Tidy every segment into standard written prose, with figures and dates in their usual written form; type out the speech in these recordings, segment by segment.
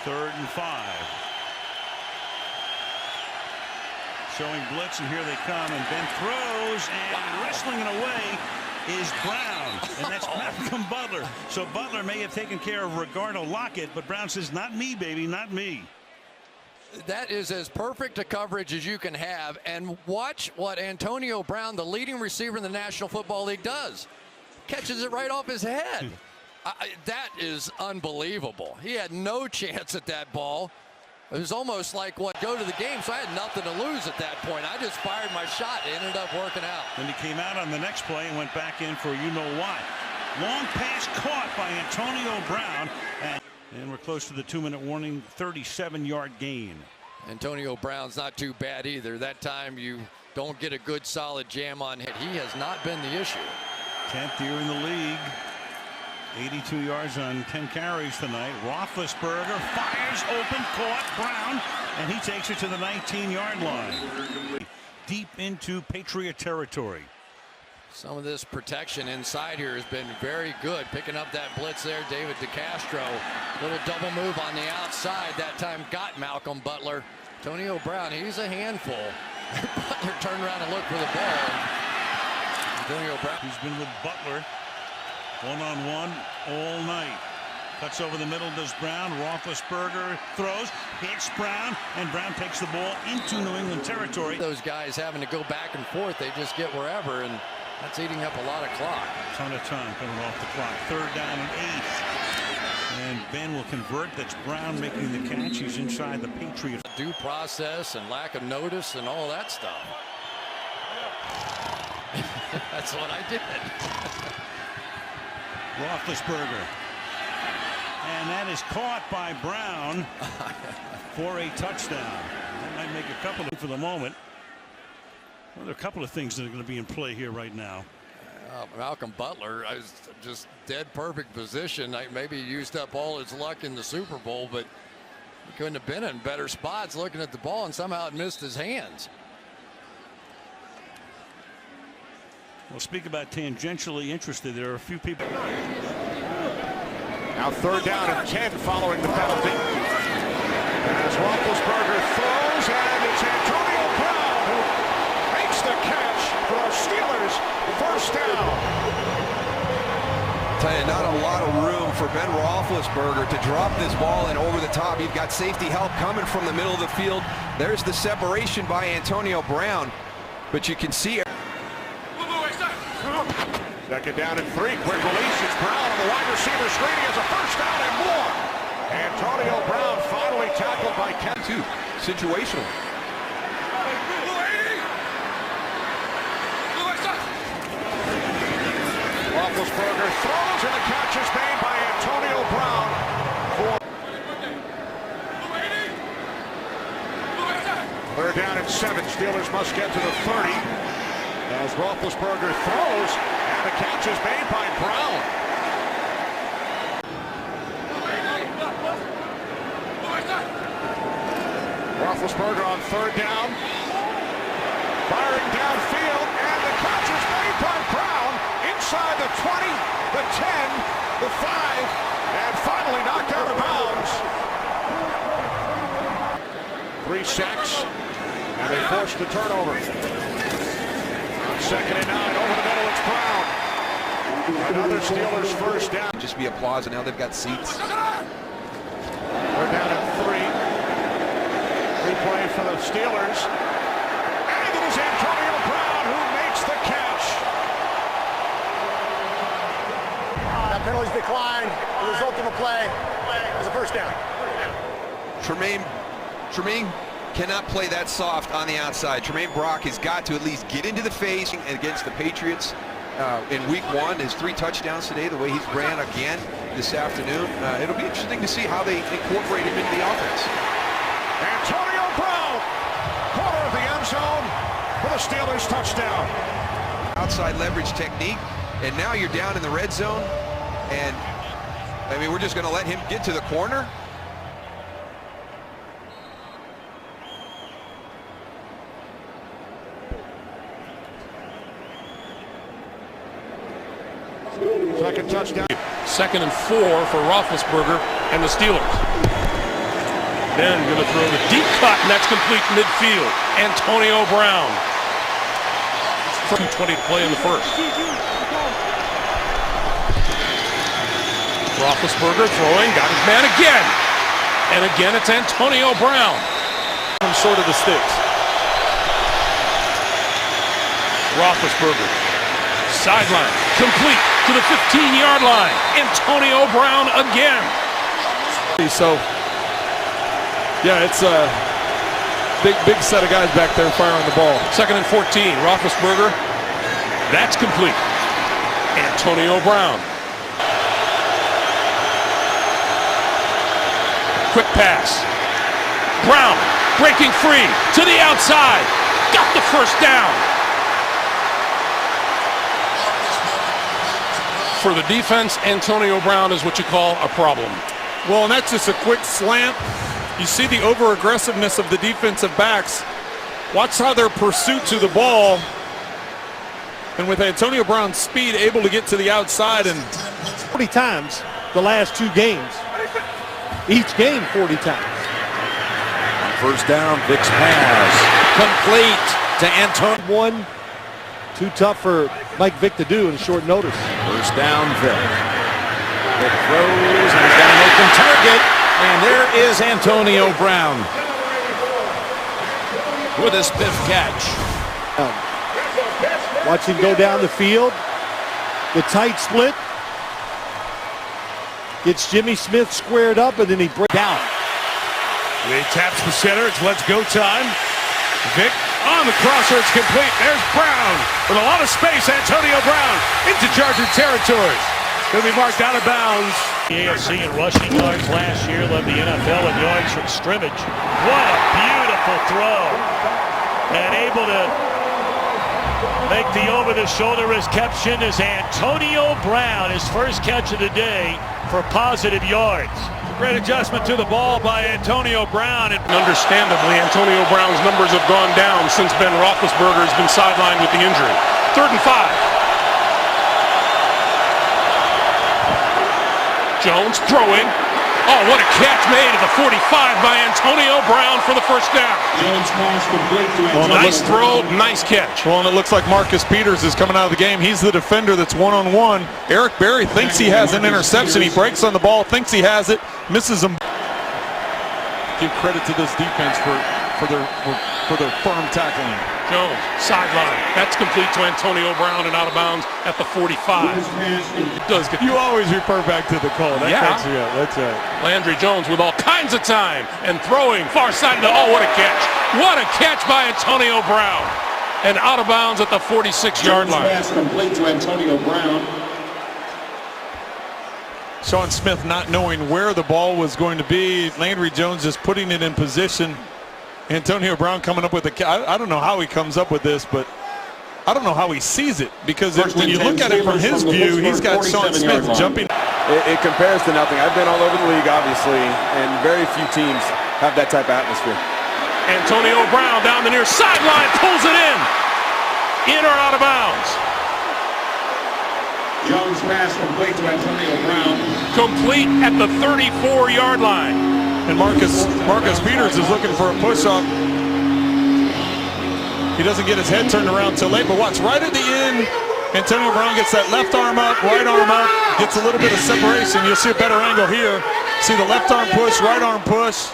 3rd and 5. Showing blitz, and here they come, and Ben throws, and wrestling it away is Brown, and that's Malcolm Butler. So Butler may have taken care of Ricardo Lockett, but Brown says, not me, baby, not me. That is as perfect a coverage as you can have, and watch what Antonio Brown, the leading receiver in the National Football League, does. Catches it right off his head. That is unbelievable. He had no chance at that ball. It was almost like, go to the game, so I had nothing to lose at that point. I just fired my shot. It ended up working out. Then he came out on the next play and went back in for you-know-what. Long pass caught by Antonio Brown. And we're close to the 2-minute warning, 37-yard gain. Antonio Brown's not too bad either. That time you don't get a good solid jam on hit. He has not been the issue. 10th year in the league. 82 yards on 10 carries tonight. Roethlisberger fires open, caught Brown, and he takes it to the 19-yard line. Deep into Patriot territory. Some of this protection inside here has been very good. Picking up that blitz there, David DeCastro. Little double move on the outside. That time got Malcolm Butler. Antonio Brown, he's a handful. Butler turned around and looked for the ball. Antonio Brown. He's been with Butler one-on-one all night. Cuts over the middle, does Brown. Roethlisberger throws, hits Brown, and Brown takes the ball into New England territory. Those guys having to go back and forth, they just get wherever, and that's eating up a lot of clock. Ton of time coming off the clock. 3rd down and 8. And Ben will convert. That's Brown making the catch. He's inside the Patriots. Due process and lack of notice and all that stuff. That's what I did. Roethlisberger. And that is caught by Brown for a touchdown. That might make a couple for the moment. Well, there are a couple of things that are going to be in play here right now. Malcolm Butler is just dead perfect position. Maybe he used up all his luck in the Super Bowl, but he couldn't have been in better spots looking at the ball, and somehow it missed his hands. We'll speak about tangentially interested. There are a few people. Now 3rd down and 10 following the penalty. As Roethlisberger throws, and it's Antonio Brown who makes the catch for the Steelers. 1st down. Tell you, not a lot of room for Ben Roethlisberger to drop this ball in over the top. You've got safety help coming from the middle of the field. There's the separation by Antonio Brown, but you can see it. 2nd down and 3. Quick release. It's Brown on the wide receiver screen. He has a 1st down and more. Antonio Brown finally tackled by Ken. Situational. Roethlisberger throws, and the catch is made by Antonio Brown. 3rd down and 7. Steelers must get to the 30. As Roethlisberger throws, and the catch is made by Brown. Roethlisberger on 3rd down. Firing downfield, and the catch is made by Brown. Inside the 20, the 10, the 5, and finally knocked out of bounds. 3 sacks, and they forced the turnover. 2nd and 9, over the middle, it's Brown. Another Steelers 1st down. Just be applause, and now they've got seats. 3rd down and 3. Replay for the Steelers. And it is Antonio Brown who makes the catch. That penalty's declined. The result of a play is a 1st down. Tremaine cannot play that soft on the outside. Tremaine Brock has got to at least get into the face against the Patriots in week 1. His 3 touchdowns today, the way he's ran again this afternoon. It'll be interesting to see how they incorporate him into the offense. Antonio Brown, corner of the end zone for the Steelers touchdown. Outside leverage technique, and now you're down in the red zone, and I mean, we're just going to let him get to the corner. Second touchdown. 2nd and 4 for Roethlisberger and the Steelers. Then going to throw the deep cut, and that's complete midfield. Antonio Brown. 2:20 to play in the first. Roethlisberger throwing, got his man again. And again, it's Antonio Brown. From short of the sticks. Roethlisberger, sideline, complete to the 15-yard line. Antonio Brown again. So, yeah, it's a big set of guys back there firing the ball. 2nd and 14, Roethlisberger, that's complete. Antonio Brown. Quick pass. Brown breaking free to the outside. Got the first down. For the defense, Antonio Brown is what you call a problem. Well, and that's just a quick slant. You see the over-aggressiveness of the defensive backs. Watch how their pursuit to the ball. And with Antonio Brown's speed, able to get to the outside. And 40 times the last 2 games. Each game 40 times. First down, Vick's pass. Complete to Antonio. One, too tough for Mike Vick to do in short notice. First down, Vick. Vick throws, and he's got an open target. And there is Antonio Brown with a spiff catch. Watch him go down the field. The tight split. Gets Jimmy Smith squared up, and then he breaks down. he taps the center. It's let's go time. Vick on the crosser. It's complete. There's Brown with a lot of space. Antonio Brown into Charger territory. Going to be marked out of bounds. The AFC in rushing yards last year led the NFL in yards from scrimmage. What a beautiful throw. And able to make the over-the-shoulder reception is Antonio Brown, his first catch of the day for positive yards. Great adjustment to the ball by Antonio Brown. And understandably, Antonio Brown's numbers have gone down since Ben Roethlisberger has been sidelined with the injury. 3rd and 5. Jones throwing. Oh, what a catch made at the 45 by Antonio Brown for the first down. Nice throw, nice catch. Well, and it looks like Marcus Peters is coming out of the game. He's the defender that's one-on-one. Eric Berry thinks he has an interception. He breaks on the ball, thinks he has it, misses him. Give credit to this defense for their firm tackling. Jones, sideline. That's complete to Antonio Brown and out of bounds at the 45. It does get. You always refer back to the call. That cracks me up. That's right. Landry Jones with all kinds of time and throwing far side of the. Oh, what a catch! What a catch by Antonio Brown, and out of bounds at the 46-yard line. Pass complete to Antonio Brown. Sean Smith not knowing where the ball was going to be. Landry Jones just putting it in position. Antonio Brown coming up with I don't know how he comes up with this, but I don't know how he sees it, because when you look at it from his view, he's got Sean Smith jumping. It compares to nothing. I've been all over the league, obviously, and very few teams have that type of atmosphere. Antonio Brown down the near sideline, pulls it in or out of bounds. Jones pass complete to Antonio Brown. Complete at the 34-yard line. And Marcus Peters is looking for a push-up. He doesn't get his head turned around till late, but watch, right at the end, Antonio Brown gets that left arm up, right arm up, gets a little bit of separation. You'll see a better angle here. See the left arm push, right arm push.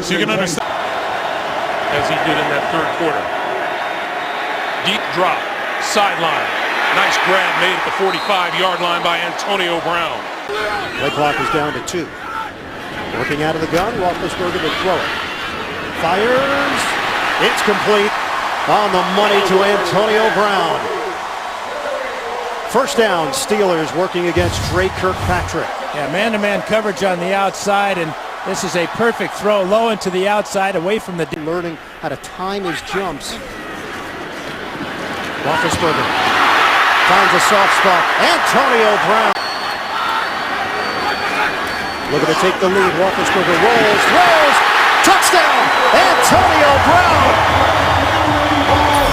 So you can understand. As he did in that 3rd quarter. Deep drop, sideline. Nice grab made at the 45-yard line by Antonio Brown. Play clock is down to 2. Working out of the gun, Roethlisberger to throw it. Fires. It's complete. On the money to Antonio Brown. First down, Steelers working against Trey Kirkpatrick. Yeah, man-to-man coverage on the outside, and this is a perfect throw low into the outside, away from the... Learning how to time his jumps. Roethlisberger finds a soft spot. Antonio Brown. Looking to take the lead. Roethlisberger rolls, throws, touchdown! Antonio Brown!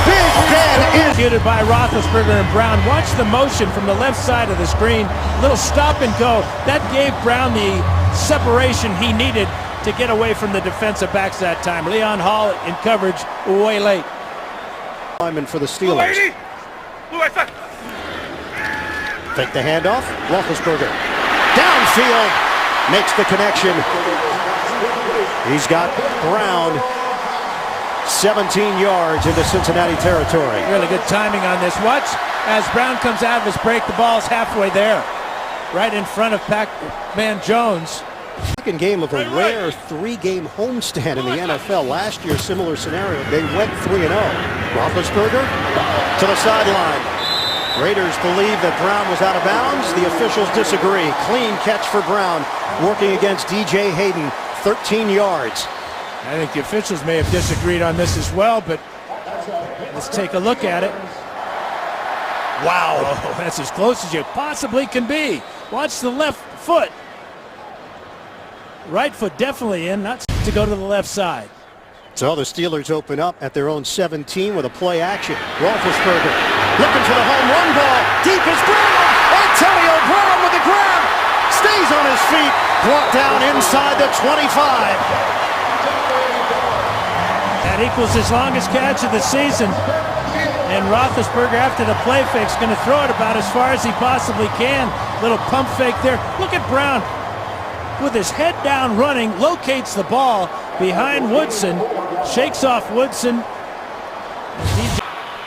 Big Ben is executed by Roethlisberger and Brown. Watch the motion from the left side of the screen. Little stop and go. That gave Brown the separation he needed to get away from the defensive backs that time. Leon Hall in coverage way late. Lineman for the Steelers. Fake the handoff. Roethlisberger. Downfield. Makes the connection. He's got Brown 17 yards into Cincinnati territory. Really good timing on this. Watch as Brown comes out of his break. The ball's halfway there. Right in front of Pac-Man Jones. Second game of a rare three-game homestand in the NFL. Last year, similar scenario. They went 3-0. Roethlisberger to the sideline. Raiders believe that Brown was out of bounds. The officials disagree. Clean catch for Brown, working against DJ Hayden, 13 yards. I think the officials may have disagreed on this as well, but let's take a look at it. Wow, oh, that's as close as you possibly can be. Watch the left foot. Right foot definitely in, not to go to the left side. So the Steelers open up at their own 17 with a play action. Roethlisberger looking for the home run ball. Deep is Brown. Antonio Brown with the grab. Stays on his feet. Brought down inside the 25. That equals his longest catch of the season. And Roethlisberger, after the play fake, is going to throw it about as far as he possibly can. Little pump fake there. Look at Brown with his head down running, locates the ball behind Woodson, shakes off Woodson.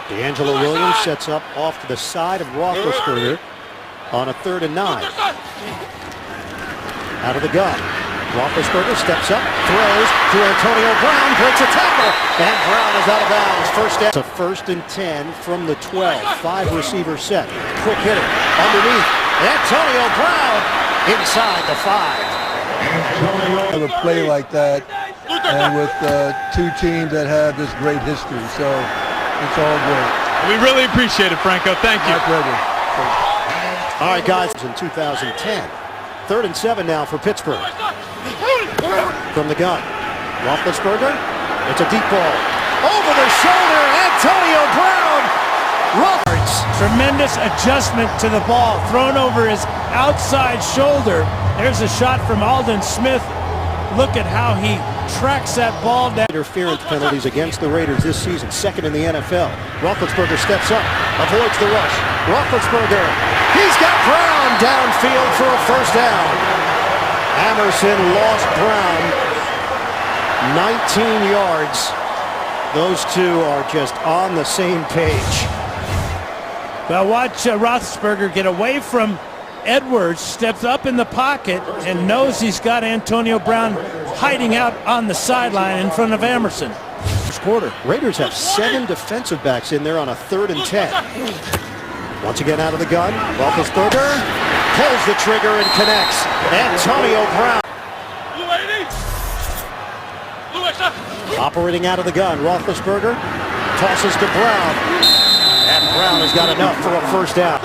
D'Angelo Williams sets up off to the side of Roethlisberger on a 3rd and 9. Out of the gun. Roethlisberger steps up, throws to Antonio Brown, breaks a tackle, and Brown is out of bounds. First down. It's a 1st and 10 from the 12. 5 receiver set. Quick hitter underneath. Antonio Brown inside the 5. A play like that, and with two teams that have this great history, so it's all great. We really appreciate it, Franco. Thank you. My pleasure. All right, guys, in 2010. 3rd and 7 now for Pittsburgh. From the gun. Roethlisberger. It's a deep ball. Over the shoulder, Antonio Brown. Roberts. Tremendous adjustment to the ball. Thrown over his outside shoulder. There's a shot from Aldon Smith. Look at how he tracks that ball down. Interference penalties against the Raiders this season, 2nd in the NFL. Roethlisberger steps up, avoids the rush. Roethlisberger, he's got Brown downfield for a 1st down. Emerson lost Brown 19 yards. Those two are just on the same page. Well, watch Roethlisberger get away from Edwards, steps up in the pocket and knows he's got Antonio Brown hiding out on the sideline in front of Emerson. First quarter. Raiders have 7 defensive backs in there on a 3rd and 10. Once again out of the gun. Roethlisberger pulls the trigger and connects. Antonio Brown. Operating out of the gun. Roethlisberger tosses to Brown. And Brown has got enough for a 1st down.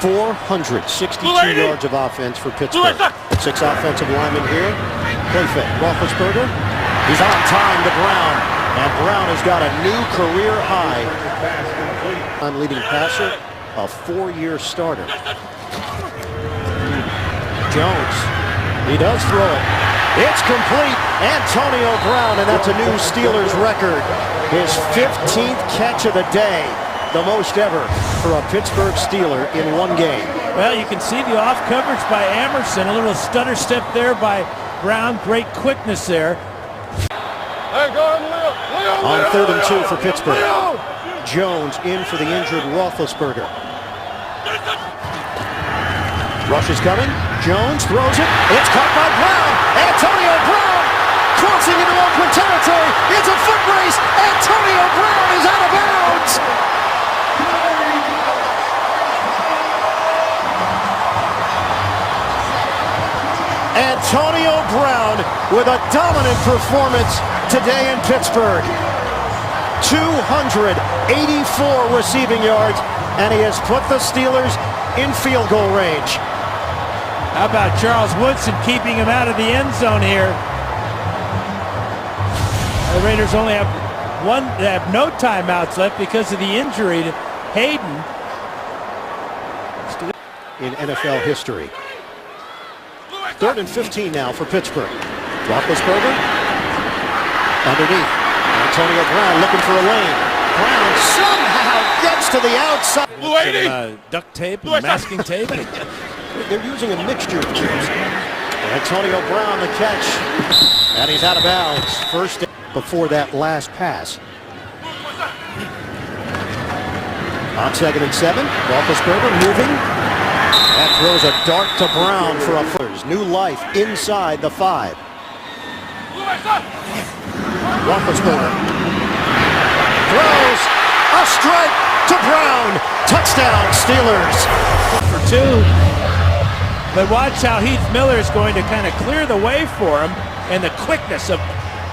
462 yards of offense for Pittsburgh. 6 offensive linemen here. Play fake. Roethlisberger. He's on time to Brown. And Brown has got a new career high. Leading passer, a 4-year starter. Jones. He does throw it. It's complete. Antonio Brown, and that's a new Steelers record. His 15th catch of the day. The most ever for a Pittsburgh Steeler in one game. Well, you can see the off coverage by Emerson. A little stutter step there by Brown. Great quickness there. On 3rd and 2 for Pittsburgh. Jones in for the injured Roethlisberger. Rush is coming. Jones throws it. It's caught by Brown. Antonio Brown crossing into open territory. It's a foot race. Antonio Brown is out of bounds. Antonio Brown with a dominant performance today in Pittsburgh. 284 receiving yards, and he has put the Steelers in field goal range. How about Charles Woodson keeping him out of the end zone here? The Raiders only have no timeouts left because of the injury to Hayden. In NFL history. 3rd and 15 now for Pittsburgh. Roethlisberger underneath. Antonio Brown looking for a lane. Brown somehow gets to the outside. Duct tape and masking tape. They're using a mixture of tools. Antonio Brown the catch. And he's out of bounds. First before that last pass. On 2nd and 7. Roethlisberger moving. That throws a dart to Brown for a first. New life inside the 5. Roethlisberger throws a strike to Brown. Touchdown, Steelers. For 2. But watch how Heath Miller is going to kind of clear the way for him, and the quickness of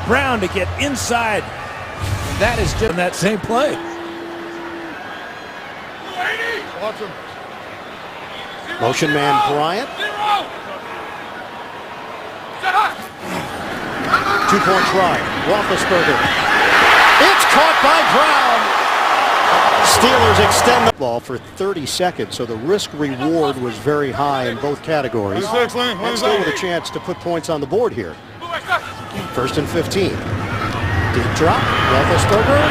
Brown to get inside. That is just that same play. Watch him. Motion man Bryant. 2-point try. Roethlisberger. It's caught by Brown. Steelers extend the ball for 30 seconds, so the risk-reward was very high in both categories. And still with a chance to put points on the board here. 1st and 15. Deep drop. Roethlisberger.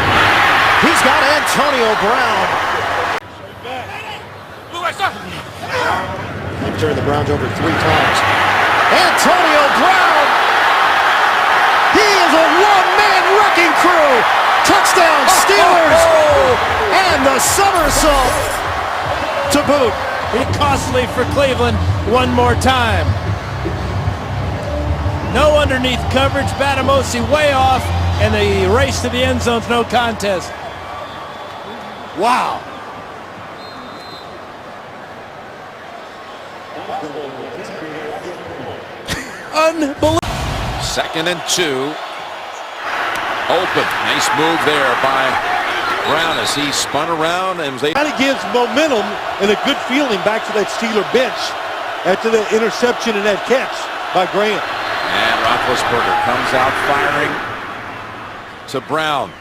He's got Antonio Brown. Turn the Browns over 3 times. Antonio Brown! He is a one-man wrecking crew! Touchdown Steelers! And the somersault to boot. Be costly for Cleveland one more time. No underneath coverage. Batamosi way off, and the race to the end zone's no contest. Wow. Unbelievable. 2nd and 2. Open. Nice move there by Brown as he spun around and was able. Kind of gives momentum and a good feeling back to that Steeler bench after the interception and that catch by Grant. And Roethlisberger comes out firing to Brown.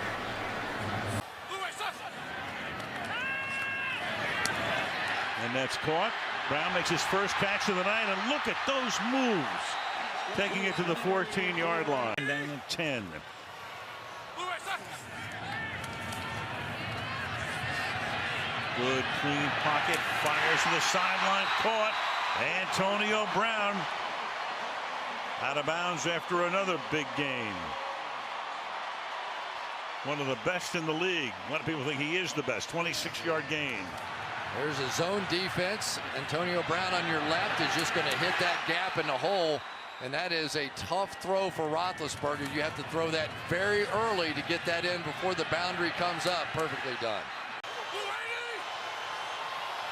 And that's caught. Brown makes his first catch of the night, and look at those moves. Taking it to the 14-yard line. Down to 10. Good, clean pocket. Fires to the sideline. Caught. Antonio Brown out of bounds after another big game. One of the best in the league. A lot of people think he is the best. 26-yard gain. There's a zone defense. Antonio Brown on your left is just going to hit that gap in the hole. And that is a tough throw for Roethlisberger. You have to throw that very early to get that in before the boundary comes up. Perfectly done.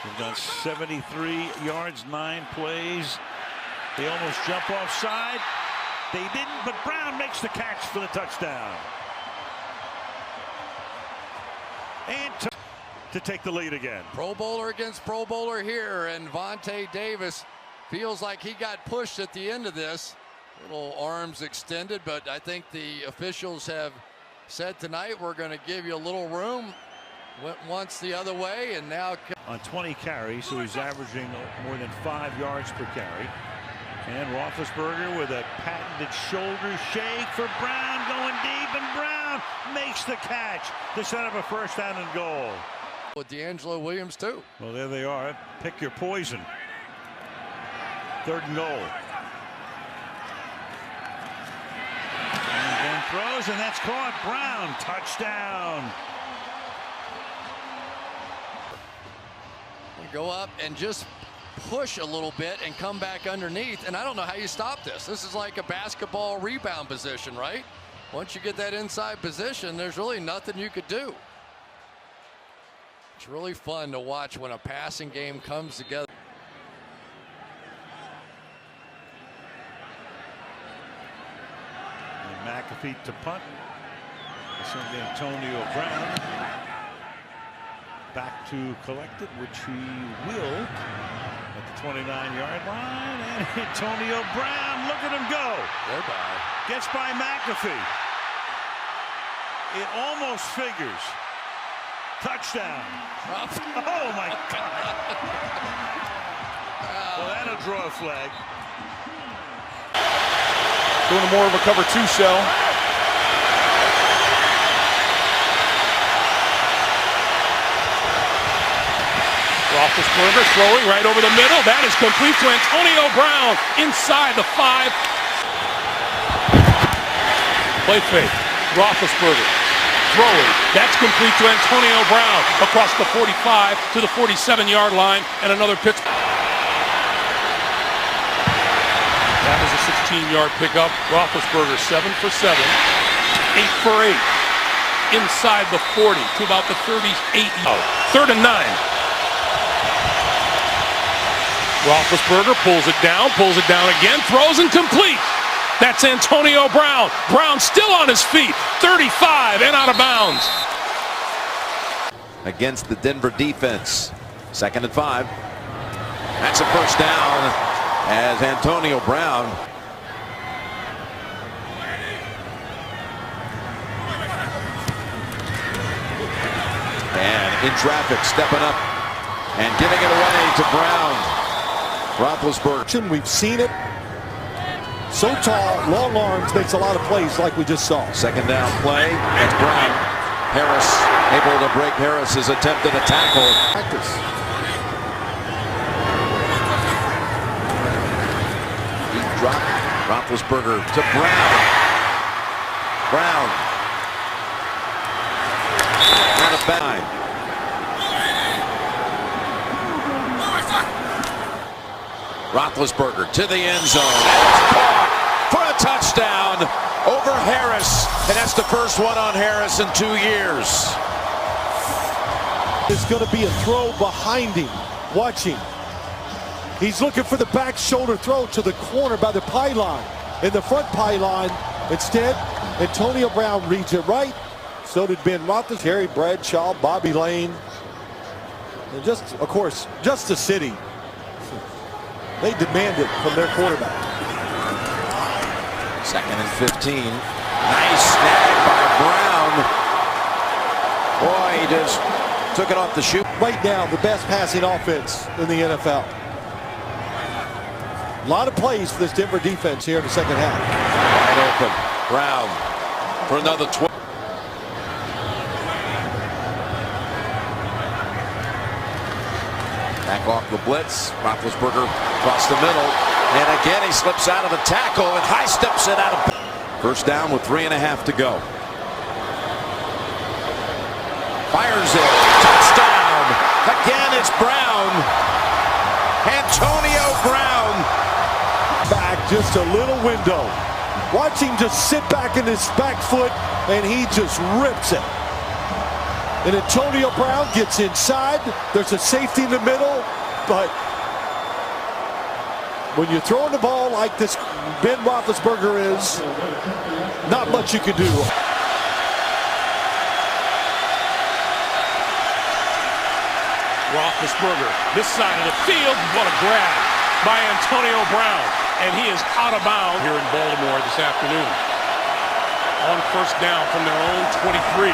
They've done 73 yards, 9 plays. They almost jump offside. They didn't, but Brown makes the catch for the touchdown. And to take the lead again. Pro Bowler against Pro Bowler here, and Vontae Davis feels like he got pushed at the end of this. Little arms extended, but I think the officials have said tonight we're going to give you a little room. Went once the other way, and now on 20 carries, so he's averaging more than 5 yards per carry. And Roethlisberger with a patented shoulder shake for Brown, going deep, and Brown makes the catch to set up a first down and goal. With D'Angelo Williams too. Well, there they are. Pick your poison. 3rd and goal. And then throws, and that's caught. Brown, touchdown. You go up and just push a little bit and come back underneath, and I don't know how you stop this. This is like a basketball rebound position, right? Once you get that inside position, there's really nothing you could do. It's really fun to watch when a passing game comes together. And McAfee to punt. This is Antonio Brown. Back to collect it, which he will at the 29-yard line. And Antonio Brown, look at him go. Gets by McAfee. It almost figures. Touchdown. Oh, my God. Well, that'll draw a flag. doing more of a cover 2 shell. Roethlisberger throwing right over the middle. That is complete to Antonio Brown inside the 5. Play fake. Roethlisberger throwing. That's complete to Antonio Brown across the 45 to the 47-yard line, and another Pittsburgh. That was a 16-yard pickup. Roethlisberger 7 for 7, 8 for 8 inside the 40 to about the 38. 3rd and 9. Roethlisberger pulls it down again, throws incomplete. That's Antonio Brown. Brown still on his feet, 35 and out of bounds. Against the Denver defense. 2nd and 5. That's a first down as Antonio Brown. And in traffic, stepping up and giving it away to Brown. Roethlisberger. We've seen it. So tall, long arms, makes a lot of plays like we just saw. 2nd down play. That's Brown. Harris able to break Harris's attempt at a tackle. Practice. Deep drop. Roethlisberger to Brown. Brown. Out of bounds. Roethlisberger to the end zone. And it's caught for a touchdown over Harris. And that's the first one on Harris in 2 years. It's going to be a throw behind him. Watching. He's looking for the back shoulder throw to the corner by the pylon. In the front pylon. Instead, Antonio Brown reads it right. So did Ben Roethlisberger, Terry Bradshaw, Bobby Lane. And just, of course, just the city. They demand it from their quarterback. 2nd and 15. Nice snag by Brown. Boy, he just took it off the shoe. Right now, the best passing offense in the NFL. A lot of plays for this Denver defense here in the 2nd half. Wide open. Brown for another 12. Back off the blitz. Roethlisberger across the middle. And again, he slips out of the tackle and high steps it out of. First down with 3.5 to go. Fires it. Touchdown. Again, it's Brown. Antonio Brown. Back just a little window. Watch him just sit back in his back foot, and he just rips it. And Antonio Brown gets inside. There's a safety in the middle, but when you're throwing the ball like this Ben Roethlisberger is, not much you can do. Roethlisberger, this side of the field, what a grab by Antonio Brown. And he is out of bounds here in Baltimore this afternoon. On first down from their own 23.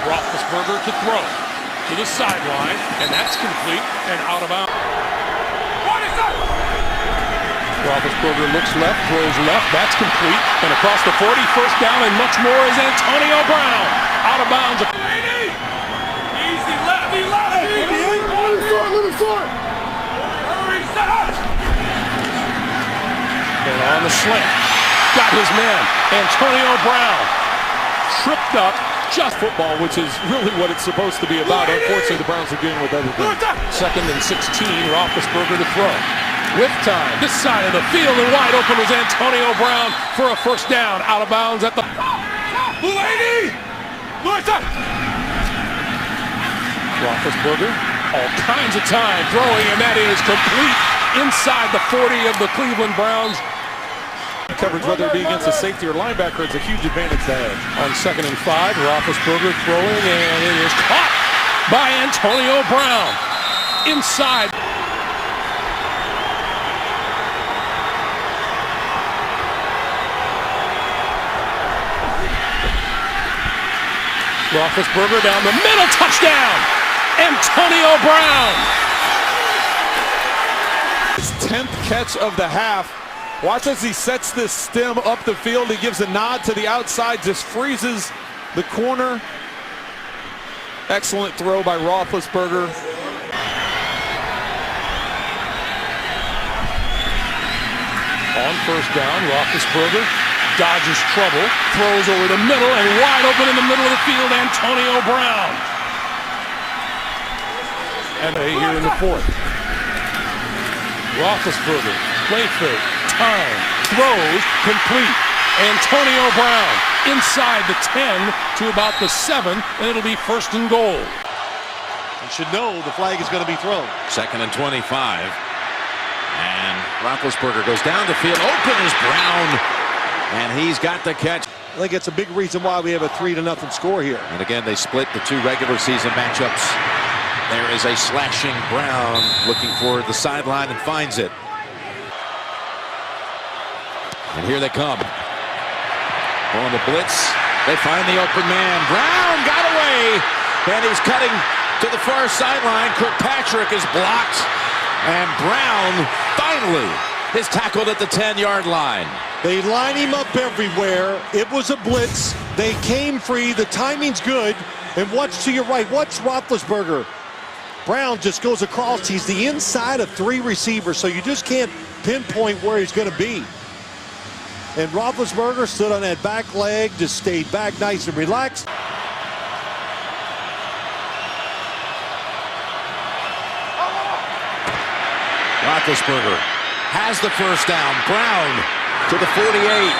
Roethlisberger to throw to the sideline, and that's complete and out of bounds. Roethlisberger looks left, throws left, that's complete, and across the 40, first down, and much more is Antonio Brown. Out of bounds. Easy, lefty, lefty! And on the slant, got his man, Antonio Brown, tripped up. Just football, which is really what it's supposed to be about. Unfortunately, the Browns are dealing with other things. 2nd and 16, Roethlisberger to throw. With time, this side of the field, and wide open was Antonio Brown for a first down. Out of bounds at the... Roethlisberger, all kinds of time throwing, and that is complete inside the 40 of the Cleveland Browns. Coverage, whether it be against a safety or linebacker, it's a huge advantage to have. On 2nd and 5, Roethlisberger throwing, and it is caught by Antonio Brown. Inside. Roethlisberger down the middle, touchdown! Antonio Brown! His 10th catch of the half. Watch as he sets this stem up the field. He gives a nod to the outside, just freezes the corner. Excellent throw by Roethlisberger. On first down, Roethlisberger dodges trouble, throws over the middle, and wide open in the middle of the field, Antonio Brown. And here in the fourth. Roethlisberger, play fake, time, throws, complete. Antonio Brown inside the 10 to about the 7, and it'll be 1st and goal. You should know the flag is going to be thrown. 2nd and 25. And Roethlisberger goes down the field. Open is Brown. And he's got the catch. I think it's a big reason why we have a 3-0 score here. And again, they split the 2 regular season matchups. There is a slashing Brown looking for the sideline and finds it. And here they come. On the blitz, they find the open man. Brown got away, and he's cutting to the far sideline. Kirkpatrick is blocked, and Brown finally is tackled at the 10-yard line. They line him up everywhere. It was a blitz. They came free. The timing's good. And watch to your right. Watch Roethlisberger. Brown just goes across. He's the inside of 3 receivers, so you just can't pinpoint where he's going to be. And Roethlisberger stood on that back leg, just stayed back nice and relaxed. Roethlisberger has the first down. Brown to the 48.